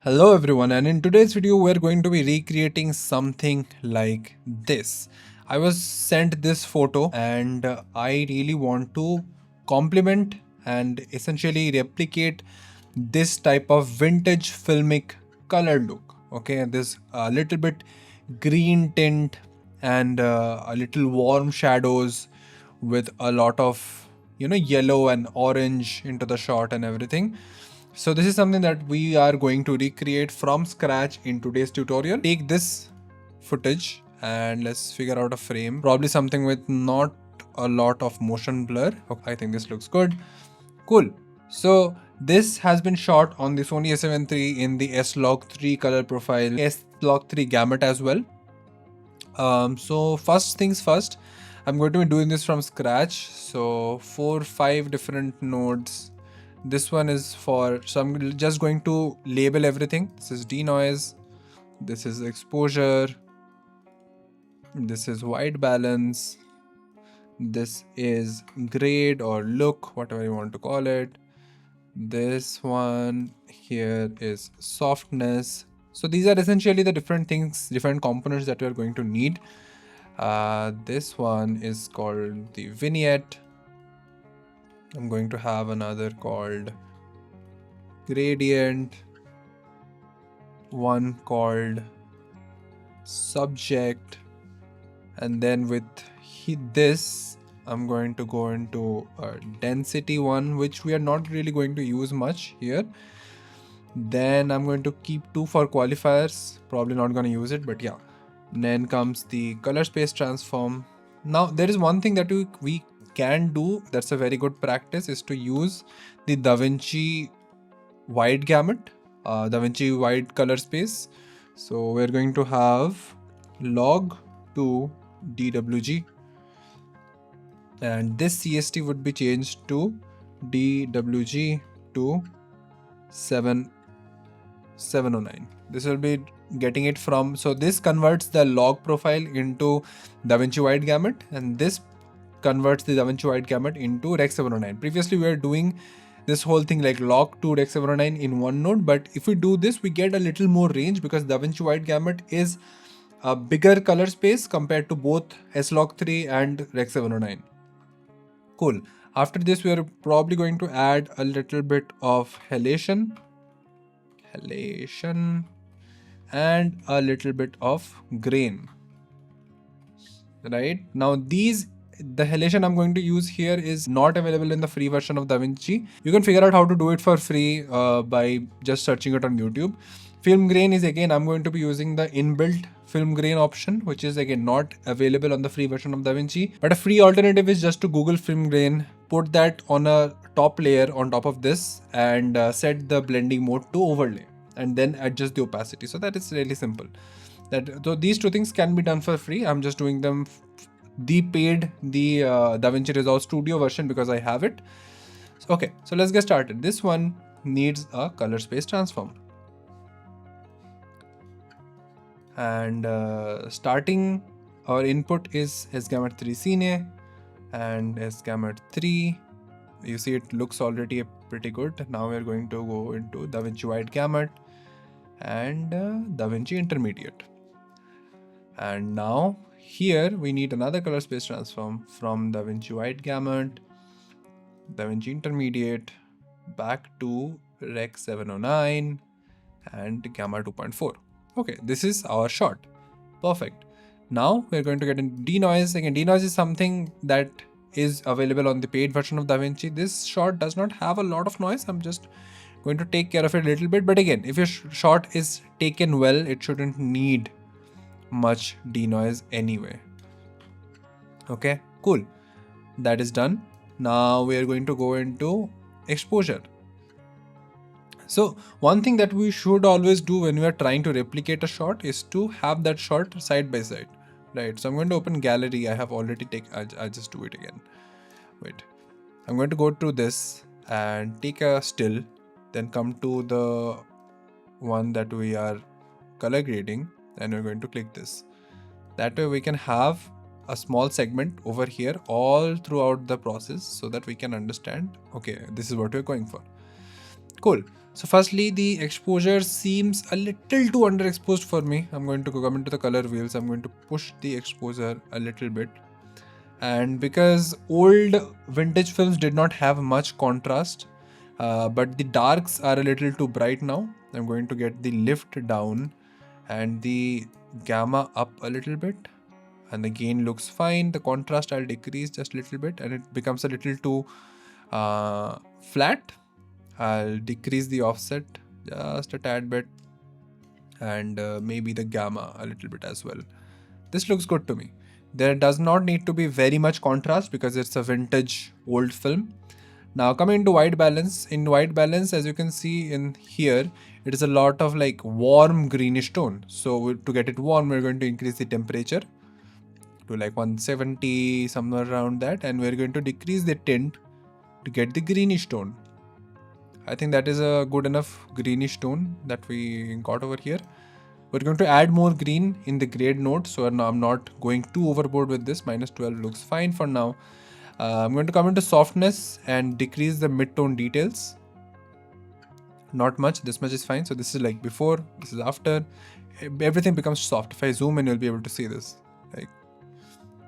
Hello everyone, and in today's video we're going to be recreating something like this. I was sent this photo and I really want to complement and essentially replicate this type of vintage filmic color look. Okay, this a little bit green tint and a little warm shadows with a lot of yellow and orange into the shot and everything. So this is something that we are going to recreate from scratch in today's tutorial. Take this footage and let's figure out a frame, probably something with not a lot of motion blur. Okay, I think this looks good. Cool. So this has been shot on the Sony a7 III in the S-Log3 color profile, S-Log3 gamut as well. So first things first, I'm going to be doing this from scratch. So 4-5 different nodes. This one is for, so I'm just going to label everything. This is denoise, this is exposure, this is white balance, this is grade or look, whatever you want to call it. This one here is softness. So these are essentially the different things, different components that we are going to need. This one is called the vignette. I'm going to have another called gradient, one called subject, and then with this I'm going to go into a density one, which we are not really going to use much here. Then I'm going to keep 2 for qualifiers, probably not going to use it, but yeah. And then comes the color space transform. Now there is one thing that we can do that's a very good practice, is to use the Davinci wide gamut, Davinci wide color space. So we're going to have log to DWG, and this CST would be changed to DWG to 709. This will be getting it from, so this converts the log profile into Davinci wide gamut, and this converts the Davinci wide gamut into Rec 709. Previously we were doing this whole thing like log to Rec 709 in one node, but if we do this we get a little more range because Davinci wide gamut is a bigger color space compared to both S-Log3 and Rec 709. Cool. After this we are probably going to add a little bit of halation and a little bit of grain. Right now, the halation I'm going to use here is not available in the free version of Davinci. You can figure out how to do it for free by just searching it on YouTube. Film grain is, again, I'm going to be using the inbuilt film grain option, which is again not available on the free version of Davinci. But a free alternative is just to Google film grain, put that on a top layer on top of this, and set the blending mode to overlay, and then adjust the opacity. So that is really simple. So these two things can be done for free. I'm just doing them the Davinci Resolve Studio version because I have it. Okay, so let's get started. This one needs a color space transform, and starting our input is S-Gamut 3 Cine and S-Gamut 3. You see it looks already pretty good. Now we're going to go into Davinci Wide Gamut and Davinci Intermediate. And now here we need another color space transform from Davinci Wide Gamut, Davinci Intermediate, back to Rec 709 and Gamma 2.4. Okay, this is our shot. Perfect. Now we're going to get into denoise. Again, denoise is something that is available on the paid version of Davinci. This shot does not have a lot of noise. I'm just going to take care of it a little bit. But again, if your shot is taken well, it shouldn't need much denoise anyway. Okay, cool. That is done. Now we are going to go into exposure. So one thing that we should always do when we are trying to replicate a shot is to have that shot side by side, right? So I'm going to open gallery. I have already I'll just do it again. Wait, I'm going to go to this and take a still, then come to the one that we are color grading, and we're going to click this. That way we can have a small segment over here all throughout the process so that we can understand, okay, this is what we're going for. Cool. So firstly, the exposure seems a little too underexposed for me. I'm going to come into the color wheels. I'm going to push the exposure a little bit. And because old vintage films did not have much contrast, but the darks are a little too bright now, I'm going to get the lift down and the gamma up a little bit, and the gain looks fine. The contrast I'll decrease just a little bit, and it becomes a little too flat. I'll decrease the offset just a tad bit, and maybe the gamma a little bit as well. This looks good to me. There does not need to be very much contrast because it's a vintage old film. Now coming to white balance. In white balance, as you can see in here, it is a lot of like warm greenish tone. So to get it warm, we're going to increase the temperature to like 170, somewhere around that, and we're going to decrease the tint to get the greenish tone. I think that is a good enough greenish tone that we got over here. We're going to add more green in the grade node, so now I'm not going too overboard with this. -12 looks fine for now. I'm going to come into softness and decrease the mid-tone details. Not much, this much is fine. So this is like before, this is after. Everything becomes soft. If I zoom in, you'll be able to see this. Like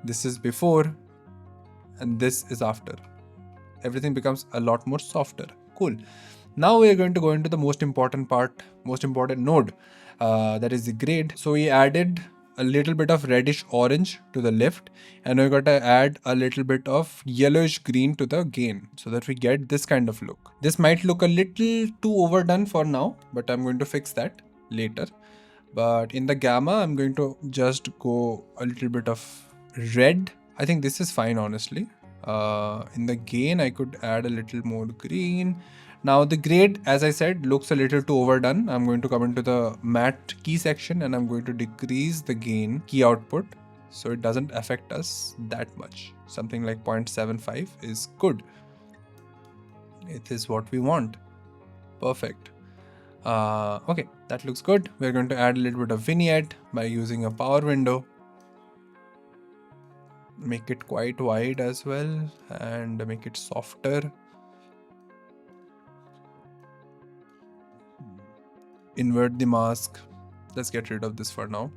this is before and this is after. Everything becomes a lot more softer. Cool. Now we are going to go into the most important part, most important node, that is the grade. So we added a little bit of reddish orange to the left, and we're going to add a little bit of yellowish green to the gain so that we get this kind of look. This might look a little too overdone for now, but I'm going to fix that later. But in the gamma, I'm going to just go a little bit of red. I think this is fine, honestly. In the gain, I could add a little more green. Now the grade, as I said, looks a little too overdone. I'm going to come into the matte key section and I'm going to decrease the gain key output so it doesn't affect us that much. Something like 0.75 is good. It is what we want. Perfect. Okay, that looks good. We're going to add a little bit of vignette by using a power window. Make it quite wide as well and make it softer. Invert the mask. Let's get rid of this for now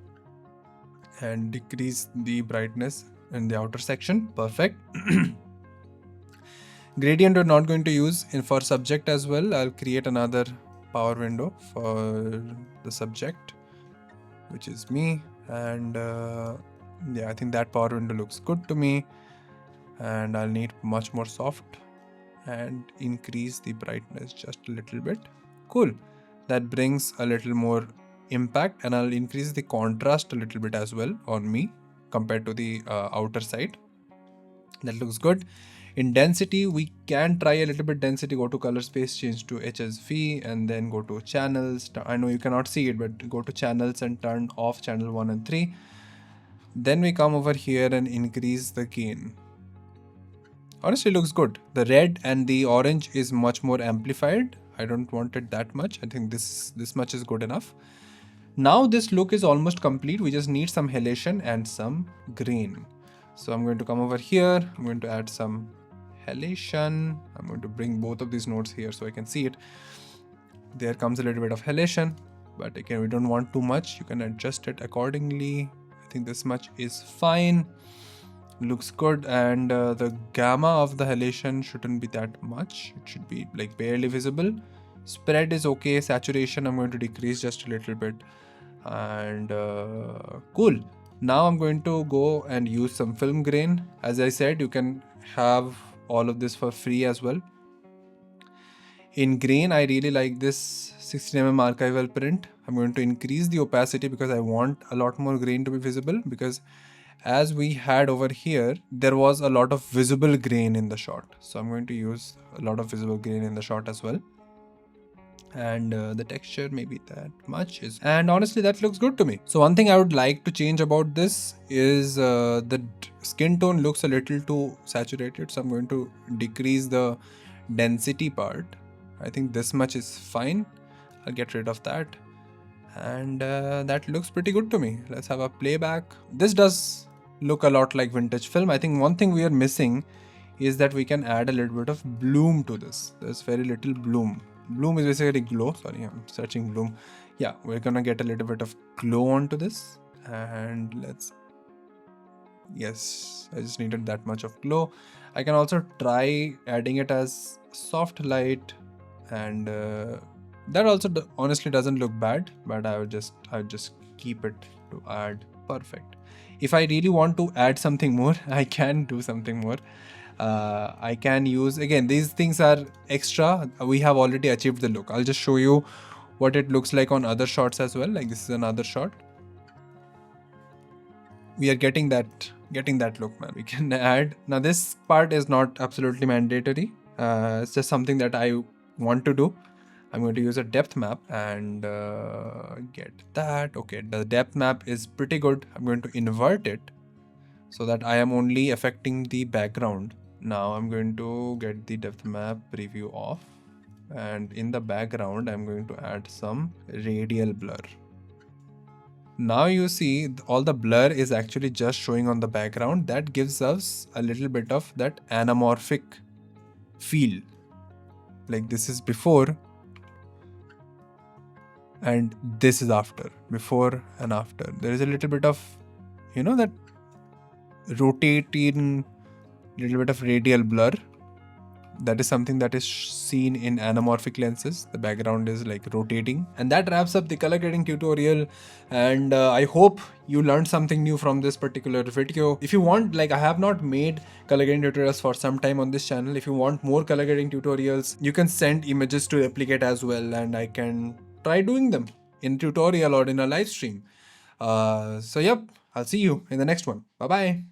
and decrease the brightness in the outer section. Perfect. Gradient we're not going to use for subject as well. I'll create another power window for the subject, which is me, and yeah, I think that power window looks good to me, and I'll need much more soft and increase the brightness just a little bit. Cool. That brings a little more impact, and I'll increase the contrast a little bit as well on me compared to the outer side. That looks good. In density, we can try a little bit density. Go to color space, change to HSV, and then go to channels. I know you cannot see it, but go to channels and turn off channel 1 and 3. Then we come over here and increase the gain. Honestly, looks good. The red and the orange is much more amplified. I don't want it that much. I think this much is good enough. Now this look is almost complete. We just need some halation and some grain. So I'm going to come over here. I'm going to add some halation. I'm going to bring both of these nodes here so I can see it. There comes a little bit of halation, but again, we don't want too much. You can adjust it accordingly. I think this much is fine. Looks good, and the gamma of the halation shouldn't be that much. It should be like barely visible. Spread is okay. Saturation I'm going to decrease just a little bit, and cool. Now I'm going to go and use some film grain. As I said, you can have all of this for free as well. In grain, I really like this 16mm archival print. I'm going to increase the opacity because I want a lot more grain to be visible, because as we had over here, there was a lot of visible grain in the shot. So I'm going to use a lot of visible grain in the shot as well. And the texture maybe that much is, and honestly that looks good to me. So one thing I would like to change about this is the skin tone looks a little too saturated. So I'm going to decrease the density part. I think this much is fine. I'll get rid of that. And that looks pretty good to me. Let's have a playback. This does look a lot like vintage film. I think one thing we are missing is that we can add a little bit of bloom to this. There's very little bloom. Bloom is basically glow. Sorry, I'm searching bloom. Yeah, we're gonna get a little bit of glow onto this, and let's, yes, I just needed that much of glow. I can also try adding it as soft light, and that also honestly doesn't look bad, but I would just keep it to add. Perfect. If I really want to add something more, I can do something more. I can use, again, these things are extra. We have already achieved the look. I'll just show you what it looks like on other shots as well. Like, this is another shot. We are getting that look, man. We can add, now this part is not absolutely mandatory. It's just something that I want to do. I'm going to use a depth map and get that. Okay, the depth map is pretty good. I'm going to invert it so that I am only affecting the background. Now I'm going to get the depth map preview off, and in the background I'm going to add some radial blur. Now you see all the blur is actually just showing on the background. That gives us a little bit of that anamorphic feel. Like, this is before and this is after. Before and after. There is a little bit of, that rotating, little bit of radial blur. That is something that is seen in anamorphic lenses. The background is like rotating. And that wraps up the color grading tutorial. And I hope you learned something new from this particular video. If you want, like, I have not made color grading tutorials for some time on this channel. If you want more color grading tutorials, you can send images to replicate as well, and I can try doing them in tutorial or in a live stream. So yep, I'll see you in the next one. Bye bye.